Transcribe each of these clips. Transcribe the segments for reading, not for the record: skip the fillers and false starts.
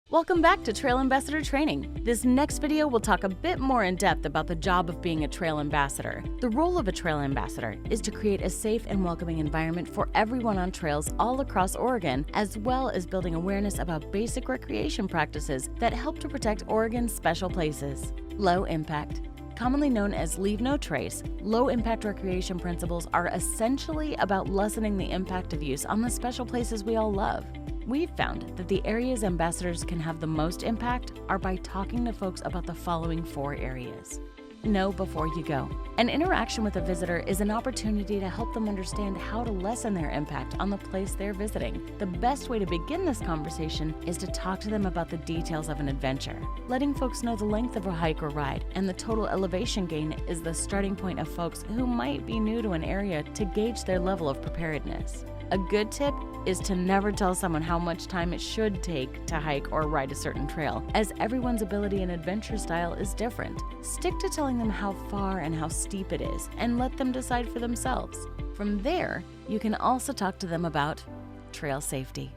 Welcome back to Trail Ambassador Training. This next video will talk a bit more in depth about the job of being a trail ambassador. The role of a trail ambassador is to create a safe and welcoming environment for everyone on trails all across Oregon, as well as building awareness about basic recreation practices that help to protect Oregon's special places. Low impact. Commonly known as leave no trace, low-impact recreation principles are essentially about lessening the impact of use on the special places we all love. We've found that the areas ambassadors can have the most impact are by talking to folks about the following 4 areas. Know before you go. An interaction with a visitor is an opportunity to help them understand how to lessen their impact on the place they're visiting. The best way to begin this conversation is to talk to them about the details of an adventure. Letting folks know the length of a hike or ride and the total elevation gain is the starting point of folks who might be new to an area to gauge their level of preparedness. A good tip is to never tell someone how much time it should take to hike or ride a certain trail, as everyone's ability and adventure style is different. Stick to telling them how far and how steep it is, and let them decide for themselves. From there, you can also talk to them about trail safety.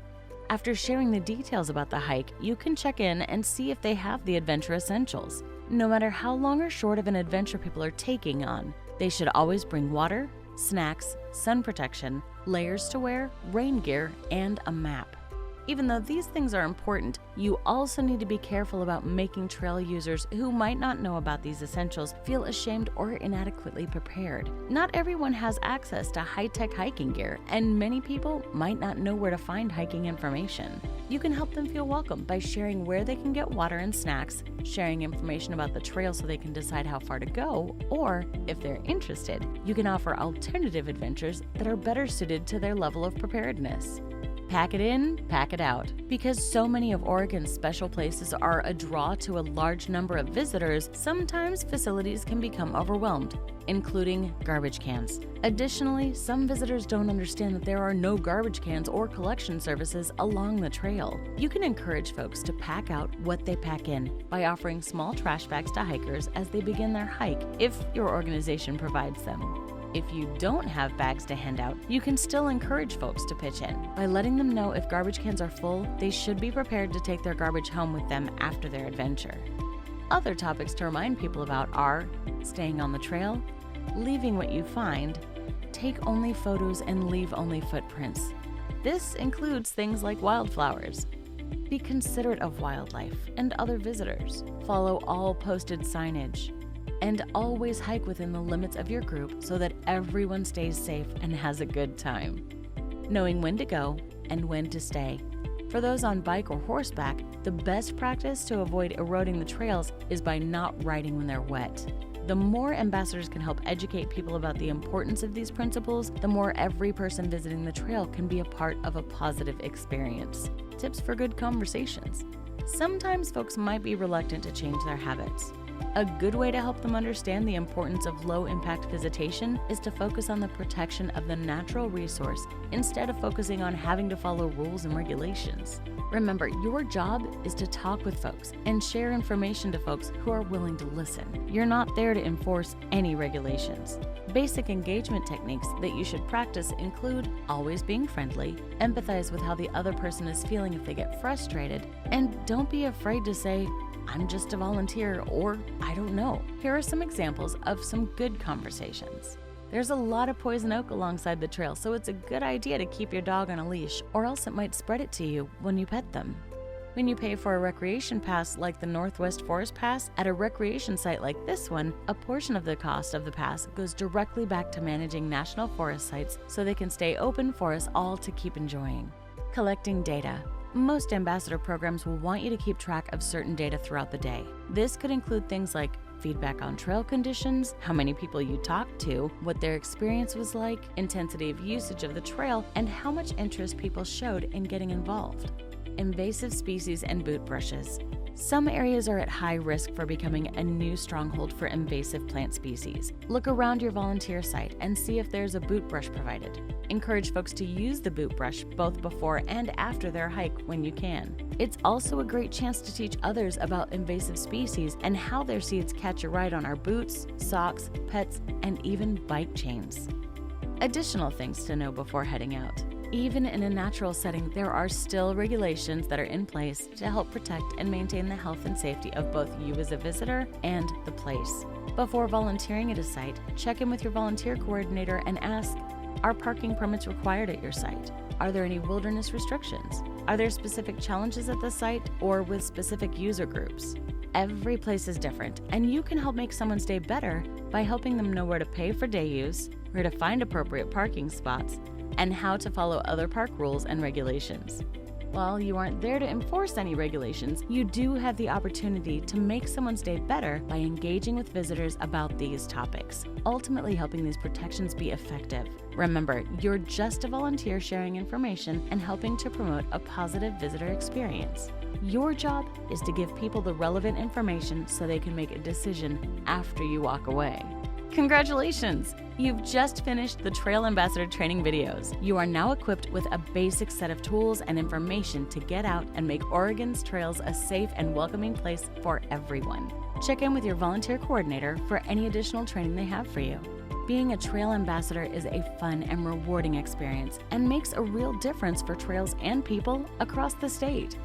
After sharing the details about the hike, you can check in and see if they have the adventure essentials. No matter how long or short of an adventure people are taking on, they should always bring water, snacks, sun protection, layers to wear, rain gear, and a map. Even though these things are important, you also need to be careful about making trail users who might not know about these essentials feel ashamed or inadequately prepared. Not everyone has access to high-tech hiking gear, and many people might not know where to find hiking information. You can help them feel welcome by sharing where they can get water and snacks, sharing information about the trail so they can decide how far to go, or, if they're interested, you can offer alternative adventures that are better suited to their level of preparedness. Pack it in, pack it out. Because so many of Oregon's special places are a draw to a large number of visitors, sometimes facilities can become overwhelmed, including garbage cans. Additionally, some visitors don't understand that there are no garbage cans or collection services along the trail. You can encourage folks to pack out what they pack in by offering small trash bags to hikers as they begin their hike, if your organization provides them. If you don't have bags to hand out, you can still encourage folks to pitch in by letting them know if garbage cans are full, they should be prepared to take their garbage home with them after their adventure. Other topics to remind people about are staying on the trail, leaving what you find, take only photos and leave only footprints. This includes things like wildflowers. Be considerate of wildlife and other visitors. Follow all posted signage. And always hike within the limits of your group so that everyone stays safe and has a good time. Knowing when to go and when to stay. For those on bike or horseback, the best practice to avoid eroding the trails is by not riding when they're wet. The more ambassadors can help educate people about the importance of these principles, the more every person visiting the trail can be a part of a positive experience. Tips for good conversations. Sometimes folks might be reluctant to change their habits. A good way to help them understand the importance of low-impact visitation is to focus on the protection of the natural resource instead of focusing on having to follow rules and regulations. Remember, your job is to talk with folks and share information to folks who are willing to listen. You're not there to enforce any regulations. Basic engagement techniques that you should practice include always being friendly, empathize with how the other person is feeling if they get frustrated, and don't be afraid to say, "I'm just a volunteer," or "I don't know." Here are some examples of some good conversations. There's a lot of poison oak alongside the trail, so it's a good idea to keep your dog on a leash, or else it might spread it to you when you pet them. When you pay for a recreation pass like the Northwest Forest Pass at a recreation site like this one, a portion of the cost of the pass goes directly back to managing national forest sites so they can stay open for us all to keep enjoying. Collecting data. Most ambassador programs will want you to keep track of certain data throughout the day. This could include things like feedback on trail conditions, how many people you talked to, what their experience was like, intensity of usage of the trail, and how much interest people showed in getting involved. Invasive species and boot brushes. Some areas are at high risk for becoming a new stronghold for invasive plant species. Look around your volunteer site and see if there's a boot brush provided. Encourage folks to use the boot brush both before and after their hike when you can. It's also a great chance to teach others about invasive species and how their seeds catch a ride on our boots, socks, pets, and even bike chains. Additional things to know before heading out. Even in a natural setting, there are still regulations that are in place to help protect and maintain the health and safety of both you as a visitor and the place. Before volunteering at a site, check in with your volunteer coordinator and ask, are parking permits required at your site? Are there any wilderness restrictions? Are there specific challenges at the site or with specific user groups? Every place is different, and you can help make someone's day better by helping them know where to pay for day use, where to find appropriate parking spots, and how to follow other park rules and regulations. While you aren't there to enforce any regulations, you do have the opportunity to make someone's day better by engaging with visitors about these topics, ultimately helping these protections be effective. Remember, you're just a volunteer sharing information and helping to promote a positive visitor experience. Your job is to give people the relevant information so they can make a decision after you walk away. Congratulations! You've just finished the Trail Ambassador training videos. You are now equipped with a basic set of tools and information to get out and make Oregon's trails a safe and welcoming place for everyone. Check in with your volunteer coordinator for any additional training they have for you. Being a trail ambassador is a fun and rewarding experience and makes a real difference for trails and people across the state.